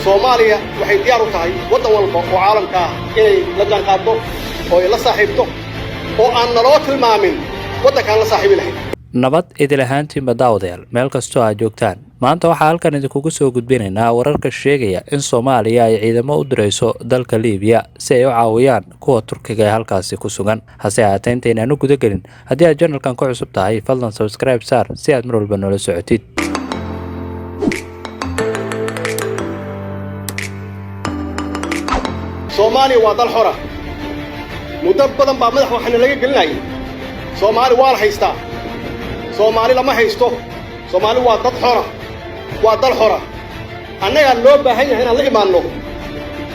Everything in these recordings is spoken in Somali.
Soomaaliya waxay diyaar u tahay waddan walba oo caalamka ah inay la jaanqaado oo ay la saaxiibto oo aan naloo tilmaamin waddankaan la saaxiibi lahayn. nabad idil ahaantiinba daawadayaal meel kastoo aad joogtaan maanta waxaa halkan idinkugu soo gudbinaynaa wararka sheegaya in Soomaaliya ay ciidamo u dirayso dalka Liibiya si ay u caawiyaan kuwa Turkiga ee halkaasi ku sugan. hase ahaatee intaynaan u guda gelin haddii aad channelkan ku cusub tahay fadlan subscribe saar si aad mar walba noola socotid. Soomaaliya waa dal xor ah muddo badan baa madax waxna laga gelinayay. Soomaali waa la haystaa, Soomaali lama haysto. Soomaali waa dad xor ah, waa dal xor ah. annaga loo baahan yahay inaan la imaanno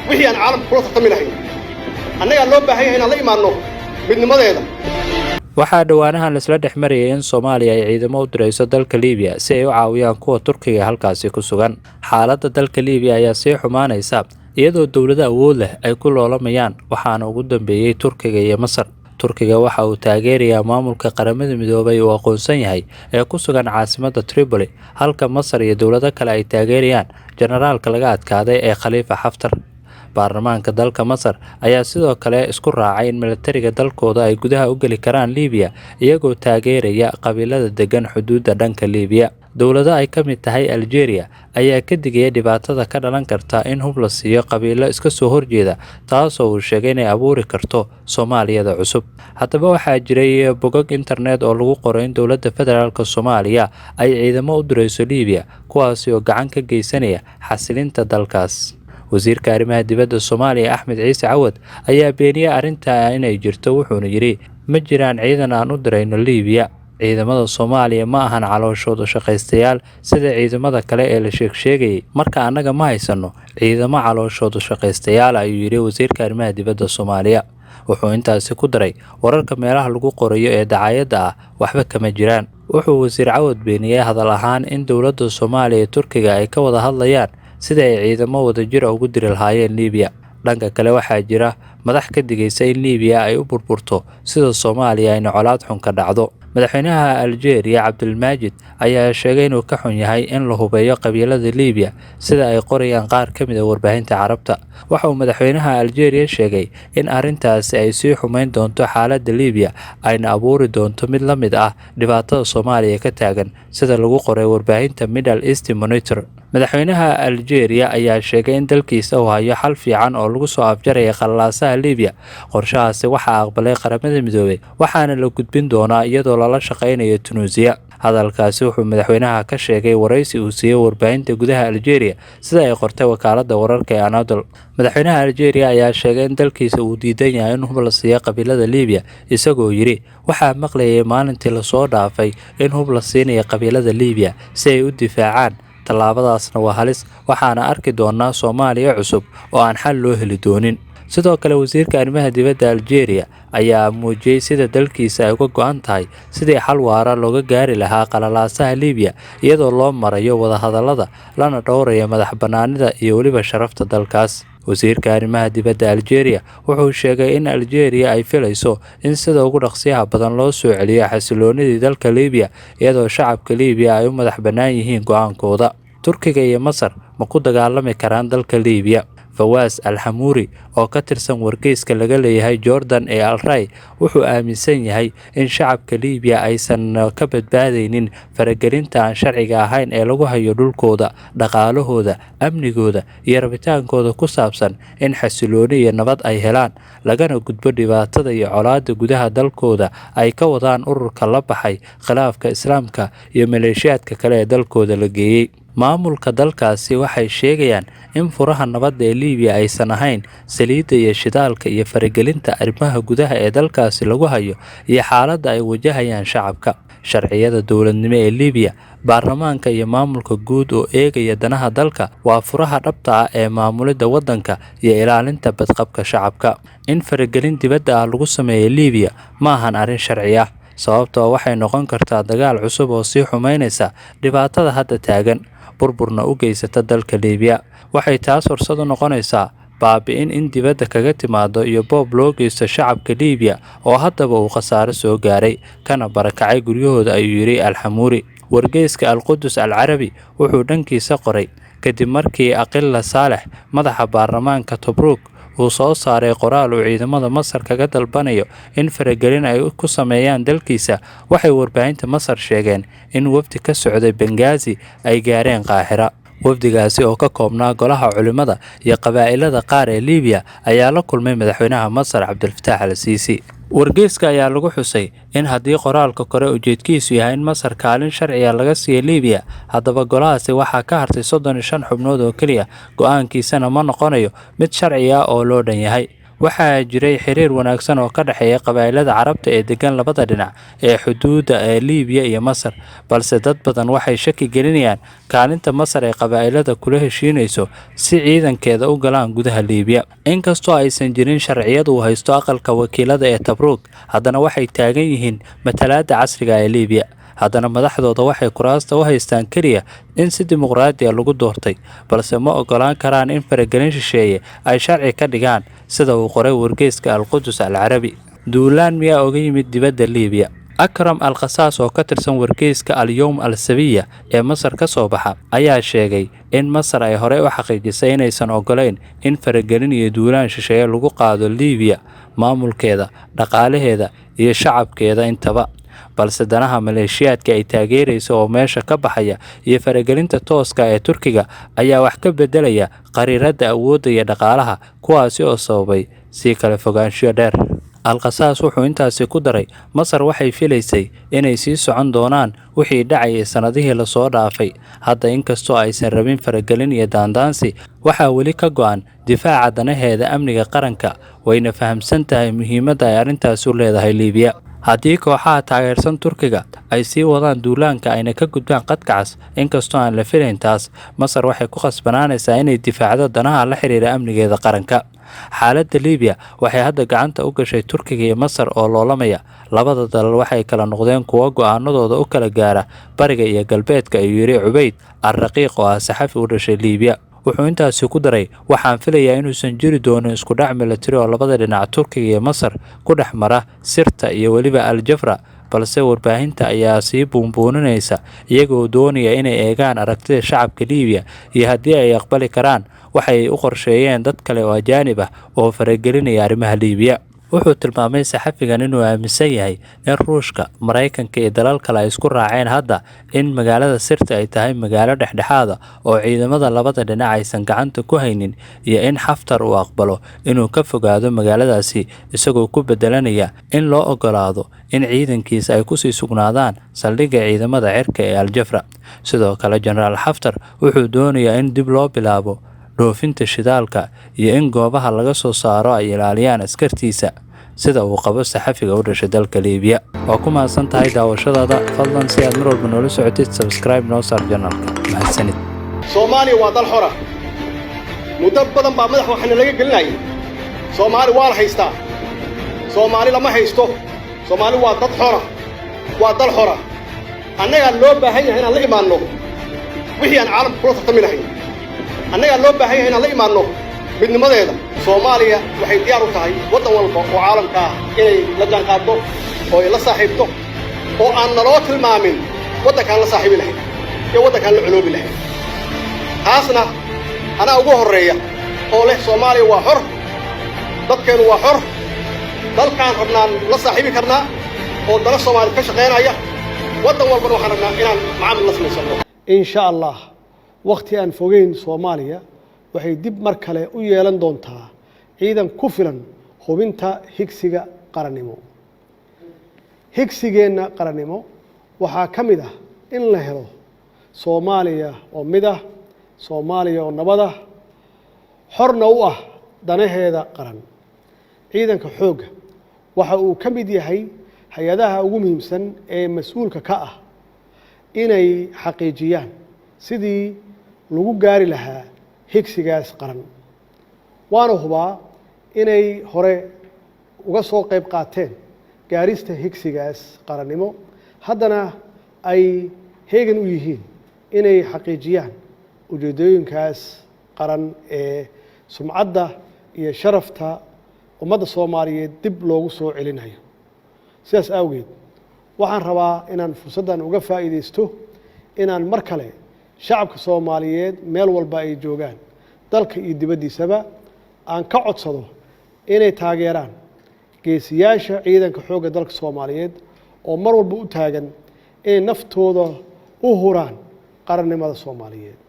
wixii aan caalamka kula tartami lahayn. annaga loo baahan yahay inaan la imaanno midnimadeeda. waxaa dhawaanahan isla dhex marayay in Soomaaliya ay ciidamo u dirayso dalka Liibiya si ay u caawiyaan kuwa Turkiga halkaasi ku sugan. xaaladda dalka Liibiya ayaa sii xumaanaysa iyadoo dawlado awood leh ay ku loolamayaan, waxaana ugu dambeeyay Turkiga iyo Masar. Turkiga waxa uu taageerayaa maamulka qaramada midoobay oo aqoonsan yahay ee ku sugan caasimadda Tripoli, halka Masar iyo dawlado kale ay taageerayaan generaalka laga adkaaday ee Khalifa Haftar. baarlamaanka dalka Masar ayaa sidoo kale isku raacay in militariga dalkooda ay gudaha u gali karaan Liibiya iyagoo taageeraya qabiilada degan xuduudda dhanka Liibiya. dawlado ay ka mid tahay Algeria ayaa ka digaya dhibaatada ka dhalan karta in hub la siiyo qabiilo iska soo horjeeda, taasoo uu sheegay inay abuuri karto Soomaaliyada cusub. haddaba waxaa jiray bogag internet oo lagu qoray in dowladda federaalka Soomaaliya ay ciidamo u dirayso Liibiya kuwaasi oo gacan ka geysanaya xasilinta dalkaas. wasiirka arrimaha dibadda Soomaaliya Axmed Ciise Cawad ayaa beeniyay arrinta inay jirto, wuxuuna yiri ma jiraan ciidan aan u dirayno Liibiya. ciidamada Soomaaliya ma ahan calooshooda shaqaystayaal sida ciidamada kale ee la sheegay. marka annaga ma haysano ciidamo calooshooda shaqaystayaal, ayuu yiri wasiirka arrimaha dibadda Soomaaliya. wuxuu intaasi ku daray wararka meelaha lagu qorayo ee dacaayadda ah waxba kama jiraan. wuxuu wasiir Cawad beeniyay hadal ahaan in dowladda Soomaaliya iyo Turkiga ay ka wada hadlayaan sida ay ciidamo wadajir ugu diri lahaayeen Liibiya. dhanka kale waxaa jira madax ka digaysa in Liibiya ay u burburto sida Soomaaliya ay colaad xun ka dhacdo. madaxweynaha Algeria Cabdilmaajid ayaa sheegay inuu ka xun yahay in la hubeeyo qabiilada Liibiya sida ay qorayaan qaar ka mid ah warbaahinta Carabta. waxa uu madaxweynaha Algeria sheegay in arrintaasi ay sii xumeyn doonto xaaladda Liibiya ayna abuuri doonto mid la mid ah dhibaatada Soomaaliya ka taagan sida lagu qoray warbaahinta Middle East Monitor. madaxweynaha Algeria ayaa sheegay in dalkiisa uu hayo xal fiican oo lagu soo afjaraya qalaasaha Liibiya. qorshahaasi waxaa aqbalay qaramada midoobay waxaana la gudbin doonaa iyadoo lala shaqeynayo Tunisia. hadalkaasi wuxuu madaxweynaha ka sheegay waraysi uu siiyay warbaahinta gudaha Algeria sida ay qortay wakaaladda wararka ee Anadolu. madaxweynaha Algeria ayaa sheegay in dalkiisa uu diidan yahay in hub la siiyo qabiilada Liibiya, isagoo yiri waxaa maqlayay maalintii la soo dhaafay in hub la siinayo qabiilada Liibiya si ay u difaacaan. tallaabadaasna waa halis, waxaana arki doonaa Soomaaliya cusub oo aan xal loo heli doonin. sidoo kale wasiirka arrimaha dibadda Algeria ayaa muujiyay sida dalkiisa ay uga go'an tahay sidii xal waara looga gaari lahaa qalalaasaha Liibiya iyadoo loo marayo wadahadallada lana dhowrayo madax bannaanida iyo weliba sharafta dalkaas. wasiirka arrimaha dibadda Algeria wuxuu sheegay in Algeria ay filayso in sida ugu dhaqsiyaha badan loo soo celiyo xasiloonidii dalka Liibiya iyadoo shacabka Liibiya ay u madax bannaan yihiin go'aankooda. Turkiga iyo Masar ma ku dagaalami karaan dalka Liibiya? Fawaz Al-Hamuri oo ka tirsan wargeyska laga leeyahay Jordan ee Al-Ray wuxuu aaminsan yahay in shacabka Liibiya aysan ka badbaadaynin faragelinta aan sharciga ahayn ee lagu hayo dhulkooda, dhaqaalahooda, amnigooda iyo rabitaankooda ku saabsan in xasilooni iyo nabad ay helaan, lagana gudbo dhibaatada iyo colaadda gudaha dalkooda ay ka wadaan ururka la baxay khilaafka Islaamka iyo maleeshiyaadka kale ee dalkooda la geeyay. maamulka dalkaasi waxay sheegayaan in furaha nabadda ee Liibiya aysan ahayn saliidda iyo shidaalka iyo faragelinta arrimaha gudaha ee dalkaasi lagu hayo iyo xaaladda ay wajahayaan shacabka. sharciyada dowladnimo ee Liibiya, baarlamaanka iyo maamulka guud oo eegaya danaha dalka waa furaha dhabta ah ee maamulidda waddanka iyo ilaalinta badqabka shacabka. in faragelin dibadda ah lagu sameeyo Liibiya ma ahan arrin sharci ah, sababtoo waxay noqon kartaa dagaal cusub oo sii xumeynaysa dhibaatada hadda taagan, burburna u geysata dalka Liibiya. waxay taas fursad u noqonaysaa baabi'in in dibadda kaga timaado iyo boob loo geysto shacabka Liibiya oo haddaba uu khasaare soo gaaray kana barakacay guryahooda, ayuu yiri Al-Hamuri. wargeyska Al-Qudus Al-Carabi wuxuu dhankiisa qoray kadib markii Aqila Saalex madaxa baarlamaanka Tobruk uu soo saaray qoraal uu ciidamada Masar kaga dalbanayo in faragelin ay ku sameeyaan dalkiisa. Waxay warbaahinta Masar sheegeen in wafdi ka socday Benghazi ay gaareen Qaahira. wafdigaasi oo ka koobnaa golaha culimada iyo qabaa'ilada qaar ee Liibiya ayaa la kulmay madaxweynaha Masar Cabdilfataax al-Siisi. wargeyska ayaa lagu xusay in haddii qoraalka kore ujeedkiisu yahay in Masar kaalin sharciya laga siiyo Liibiya, haddaba golahaasi waxaa ka hartay 35 xubnood oo keliya, go'aankiisana ma noqonayo mid sharci ah oo loo dhan yahay. waxaa jiray xiriir wanaagsan oo ka dhaxeeya qabaa'ilada Carabta ee degan labada dhinac ee xuduudda ee Liibiya iyo Masar, balse dad badan waxay shaki gelinayaan kaalinta Masar ee qabaa'ilada kula heshiinayso si ciidankeeda u galaan gudaha Liibiya. Inkastoo aysan jirin sharciyad uu haysto aqalka wakiilada ee Tobruk, haddana waxay taagan yihiin matalaadda casriga ee Liibiya. haddana madaxdooda waxay kuraasta u haystaan keliya in si dimuqraadi ah lagu doortay, balse ma ogolaan karaan in faragelin shisheeye ay sharci ka dhigaan, sida uu qoray wargeyska Al-Qudus Al-Carabi. duulaan miyaa oga yimid dibadda Liibiya? Akram Al-Qasaas oo ka tirsan wargeyska Al-Yawm Al-Sabiya ee Masar ka soo baxa ayaa sheegay in Masar ay horey u xaqiijisay inaysan ogolayn in faragelin iyo duulaan shisheeye lagu qaado Liibiya, maamulkeeda, dhaqaalaheeda iyo shacabkeeda intaba, balse danaha maleeshiyaadka ay taageerayso oo meesha ka baxaya iyo faragelinta tooska ee Turkiga ayaa wax ka bedelaya qariirada awoodda iyo dhaqaalaha, kuwaasi oo sababay sii kala fogaansho dheer. Al-Qasaas wuxuu intaasi ku daray Masar waxay filaysay inay sii socon doonaan wixii dhacayay sanadihii la soo dhaafay. Hadda inkastoo aysan rabin faragelin iyo daandaansi, waxaa weli ka go'an difaaca danaheeda amniga qaranka, wayna fahamsan tahay muhiimadda ay arrintaasi u leedahay Liibiya. haddii kooxaha taageersan Turkiga ay sii wadaan duulaanka ayna ka gudbaan qadka cas, inkastoo aan la filayn taas, Masar waxay ku khasbanaanaysaa inay difaacdo danaha la xiriira amnigeeda qaranka. xaaladda Liibiya waxay hadda gacanta u gashay Turkiga iyo Masar oo loolamaya. labada dalal waxay kala noqdeen kuwo go'aanadooda u kala gaara bariga iyo galbeedka, ayuu yiri Cubayd Ar-Raqiiq oo ah saxafi u dhashay Liibiya. wuxuu intaasi ku daray, waxaan filayaa inuusan jiri doonin isku dhac milatari oo labada dhinac Turkiga iyo Masar ku dhex mara Sirta iyo weliba Al-Jafra, balse warbaahinta ayaa sii buunbuuninaysa iyagoo doonaya inay eegaan aragtida shacabka Liibiya iyo haddii ay aqbali karaan waxay u qorsheeyeen dad kale oo ajaanib ah oo faragelinaya arrimaha Liibiya. wuxuu tilmaamay saxafigan inuu aaminsan yahay in Ruushka, Mareykanka iyo dalal kale ay isku raaceen hadda in magaalada Sirta ay tahay magaalo dhexdhexaad ah oo ciidamada labada dhinac aysan gacanta ku haynin, iyo in Xaftar uu aqbalo inuu ka fogaado magaaladaasi isagoo ku bedelanaya in loo ogolaado in ciidankiisa ay kusii sugnaadaan saldhigga ciidamada cirka ee Al-Jafra. sidoo kale Generaal Xaftar wuxuu doonayaa in dib loo bilaabo dhoofinta shidaalka iyo in goobaha laga soo saaro ay ilaaliyaan askartiisa, sida uu qabo saxafiga u dhashay dalka Liibiya. waa ku mahadsan tahay daawashadaada. fadlan si aad mar walba noola socotid, subscribe noo saar channelka. mahadsanid. Soomaaliya waa dal xora. muddo badan baa madax waxana laga gelinayay. Soomaali waa la haystaa. Soomaali lama haysto. Soomaali waa dad xora. waa dal xora. annaga loo baahan yahay inaan la imaanno wixii aan caalamka kula tartami lahayn. annaga loo baahan yahay inaan la imaanno midnimadeeda. Soomaaliya waxay diyaar u tahay waddan walba oo caalamka ah inay la jaanqaado oo ay la saaxiibto oo aan naloo tilmaamin waddankaan la saaxiibi lahayn iyo waddankaan la culoobi lahayn. taasna anaa ugu horreeya oo leh Soomaaliya waa xor, dadkeenu waa xor, dalkaan rabnaan la saaxiibi karnaa oo dala Soomaali ka shaqeynaya. waddan walbana waxaan rabnaa inaan macaamil la samaysano. insha Allah waqti aan fogeyn Soomaaliya waxay dib mar kale u yeelan doontaa ciidan ku filan hubinta higsiga qarannimo. higsigeenna qarannimo waxaa ka mid ah in la helo Soomaaliya oo mid ah, Soomaaliya oo nabad ah, xorna u ah danaheeda qaran. ciidanka xoogga waxa uu ka mid yahay hay-adaha ugu muhiimsan ee mas'uulka ka ah inay xaqiijiyaan sidii lagu gaari lahaa higsigaas qaran. waana hubaa inay hore uga soo qayb qaateen gaarista higsigaas qarannimo, haddana ay heegan u yihiin inay xaqiijiyaan ujeedooyinkaas qaran ee sumcadda iyo sharafta ummadda Soomaaliyeed dib loogu soo celinayo. sidaas awgeed waxaan rabaa inaan fursaddan uga faa'iidaysto inaan mar kale shacabka Soomaaliyeed meel walba ay joogaan dalka iyo dibaddiisaba aan ka codsado inay taageeraan geesiyaasha ciidanka xoogga dalka Soomaaliyeed oo mar walba u taagan inay naftooda u huraan qarannimada Soomaaliyeed.